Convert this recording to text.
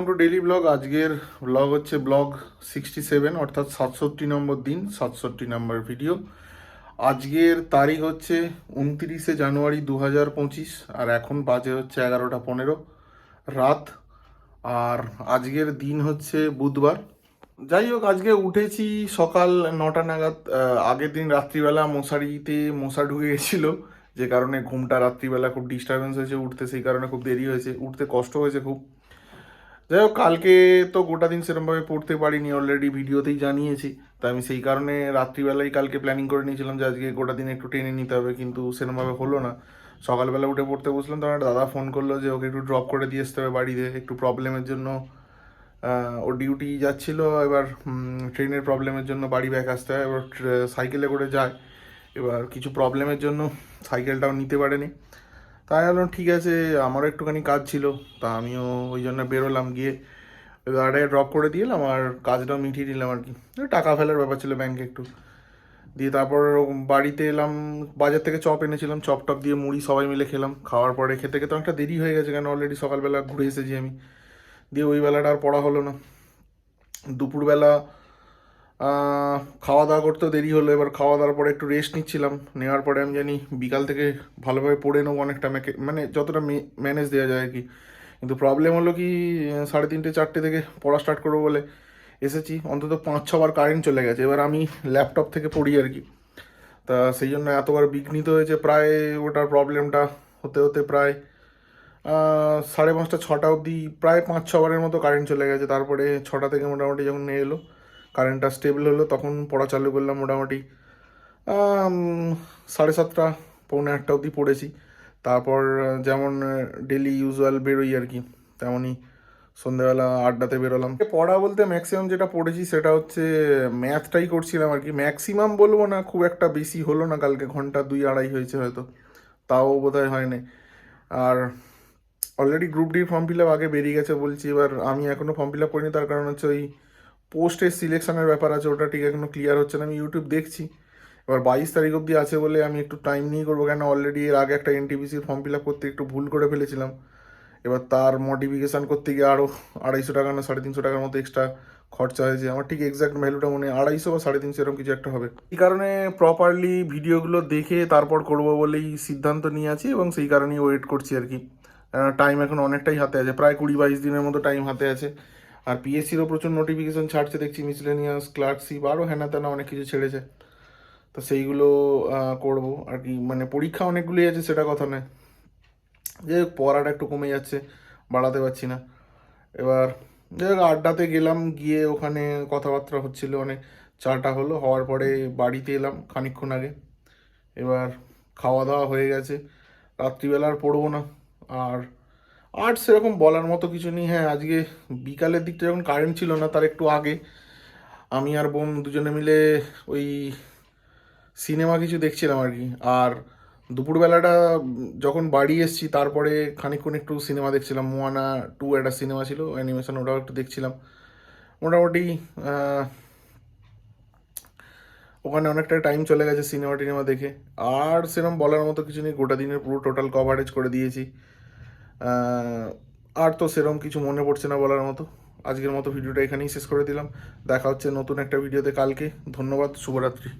To daily blog. আজকের blog হচ্ছে blog 67, অর্থাৎ 67 নম্বর দিন, 67 নম্বর ভিডিও। আজকের তারিখ হচ্ছে 29শে জানুয়ারি 2025, আর এখন বাজে হচ্ছে 11টা 15 রাত। আর আজকের দিন হচ্ছে বুধবার। যাই হোক, আজকে উঠেছি সকাল 9টা নাগাদ। আগের দিন রাত্রিবেলা মশারিতে মশা ঢুকে গেছিল, যে কারণে ঘুমটা রাত্রিবেলা খুব ডিস্টারবেন্স হয়েছে উঠতে, সেই কারণে খুব দেরি হয়েছে, উঠতে কষ্ট হয়েছে খুব। যাই হোক, কালকে তো গোটা দিন সেরকমভাবে পড়তে পারিনি, অলরেডি ভিডিওতেই জানিয়েছি। তো আমি সেই কারণে রাত্রিবেলায় কালকে প্ল্যানিং করে নিয়েছিলাম যে আজকে গোটা দিন একটু টেনে নিতে হবে, কিন্তু সেরকমভাবে হলো না। সকালবেলা উঠে পড়তে বসলাম, তখন একটা দাদা ফোন করলো যে ওকে একটু ড্রপ করে দিয়ে আসতে হবে বাড়িতে, একটু প্রবলেমের জন্য। ও ডিউটি যাচ্ছিল, এবার ট্রেনের প্রবলেমের জন্য বাড়ি ব্যাক আসতে হয়। এবার সাইকেলে করে যায়, এবার কিছু প্রবলেমের জন্য সাইকেলটাও নিতে পারেনি। তাই বললাম ঠিক আছে, আমারও একটুখানি কাজ ছিল, তা আমিও ওই জন্য বেরোলাম, গিয়ে গাড়ি ড্রপ করে দিলাম আর কাজটাও মিটিয়ে নিলাম আর কি। টাকা ফেলার ব্যাপার ছিল ব্যাংকে একটু দিয়ে, তারপর বাড়িতে এলাম। বাজার থেকে চপ এনেছিলাম, চপ টপ দিয়ে মুড়ি সবাই মিলে খেলাম। খাওয়ার পরে খেতে খেতে একটা দেরি হয়ে গেছে, কেন অলরেডি সকালবেলা ঘুরে এসেছি আমি। দিয়ে ওই বেলাটা আর পড়া হলো না। দুপুরবেলা খাওয়া দাওয়া করতেও দেরি হলো। এবার খাওয়া দাওয়ার পরে একটু রেস্ট নিচ্ছিলাম, নেওয়ার পরে আমি জানি বিকাল থেকে ভালোভাবে পড়ে নেবো অনেকটা, মানে যতটা ম্যানেজ দেওয়া যায় আর কি। কিন্তু প্রবলেম হলো কি, 3:30 4টে থেকে পড়া স্টার্ট করবো বলে এসেছি, অন্তত 5-6বার কারেন্ট চলে গেছে। এবার আমি ল্যাপটপ থেকে পড়ি আর কি, তা সেই জন্য এতবার বিঘ্নিত হয়েছে। প্রায় ওটার প্রবলেমটা হতে হতে প্রায় 5:30 6টা অবধি প্রায় 5-6বারের মতো কারেন্ট চলে গেছে। তারপরে 6টা থেকে মোটামুটি যখন এলো, কারেন্টটা স্টেবল হলো, তখন পড়া চালু করলাম। মোটামুটি 7:30 পৌনে 8টা অবধি পড়েছি। তারপর যেমন ডেলি ইউজুয়াল বেরোই আর কি, তেমনই সন্ধ্যেবেলা আড্ডাতে বেরোলাম। পড়া বলতে ম্যাক্সিমাম যেটা পড়েছি সেটা হচ্ছে ম্যাথটাই করছিলাম আর কি। ম্যাক্সিমাম বলবো না, খুব একটা বেশি হলো না, কালকে ঘন্টা 2-2.5 হয়েছে হয়তো, তাও বোধহয় হয়নি। আর অলরেডি গ্রুপ ডির ফর্ম ফিল আপ আগে বেরিয়ে গেছে বলছি। এবার আমি এখনও ফর্ম ফিল আপ করিনি, তার কারণ হচ্ছে ওই পোস্টের সিলেকশনের ব্যাপার আছে, ওটা ঠিক এখনো ক্লিয়ার হচ্ছে না। আমি ইউটিউব দেখছি, এবার 22 তারিখ অবধি আছে বলে আমি একটু টাইম নিয়ে করবো, কেন অলরেডি এর আগে একটা এনটিপিসির ফর্ম ফিল আপ করতে একটু ভুল করে ফেলেছিলাম। এবার তার মডিফিকেশান করতে গিয়ে আরও 250 টাকা না 350 টাকার মতো এক্সট্রা খরচা হয়েছে। আমার ঠিক এক্স্যাক্ট ভ্যালুটা মনে 250 বা 350 এরকম কিছু একটা হবে। এই কারণে প্রপারলি ভিডিওগুলো দেখে তারপর করব বলেই সিদ্ধান্ত নিয়ে আছি, এবং সেই কারণেই ওয়েট করছি আর কি। টাইম এখন অনেকটাই হাতে আছে, প্রায় 20-22 দিনের মতো টাইম হাতে আছে। আর পিএসসিরও প্রচুর নোটিফিকেশান ছাড়ছে দেখছি, মিসলেনিয়াস, ক্লার্কশিপ, আরও হ্যানা ত্যানা অনেক কিছু ছেড়েছে। তো সেইগুলো করব আর কি। মানে পরীক্ষা অনেকগুলোই আছে, সেটা কথা নয়, যে পড়াটা একটু কমে যাচ্ছে, বাড়াতে পারছি না। এবার যাই হোক, আড্ডাতে গেলাম, গিয়ে ওখানে কথাবার্তা হচ্ছিল অনেক। চাটা হলো, হওয়ার পরে বাড়িতে এলাম খানিকক্ষণ আগে। এবার খাওয়া দাওয়া হয়ে গেছে, রাত্রিবেলা আর পড়বো না। আর আর সেরকম বলার মতো কিছু নেই। হ্যাঁ, আজকে বিকালের দিকটা যখন কারেন্ট ছিল না, তার একটু আগে আমি আর বোন দুজনে মিলে ওই সিনেমা কিছু দেখছিলাম আর কি। আর দুপুরবেলাটা যখন বাড়ি এসেছি, তারপরে খানিকক্ষণ একটু সিনেমা দেখছিলাম। মোয়ানা 2 একটা সিনেমা ছিল অ্যানিমেশন, ওটাও একটু দেখছিলাম। মোটামুটি আহ, ওখানে অনেকটা টাইম চলে গেছে সিনেমা টিনেমা দেখে। আর সেরকম বলার মতো কিছু নেই, গোটা দিনের পুরো টোটাল কভারেজ করে দিয়েছি। আহ, আর তো সেরকম কিছু মনে পড়ছে না বলার মতো। আজকের মতো ভিডিওটা এখানেই শেষ করে দিলাম। দেখা হচ্ছে নতুন একটা ভিডিওতে কালকে। ধন্যবাদ, শুভরাত্রি।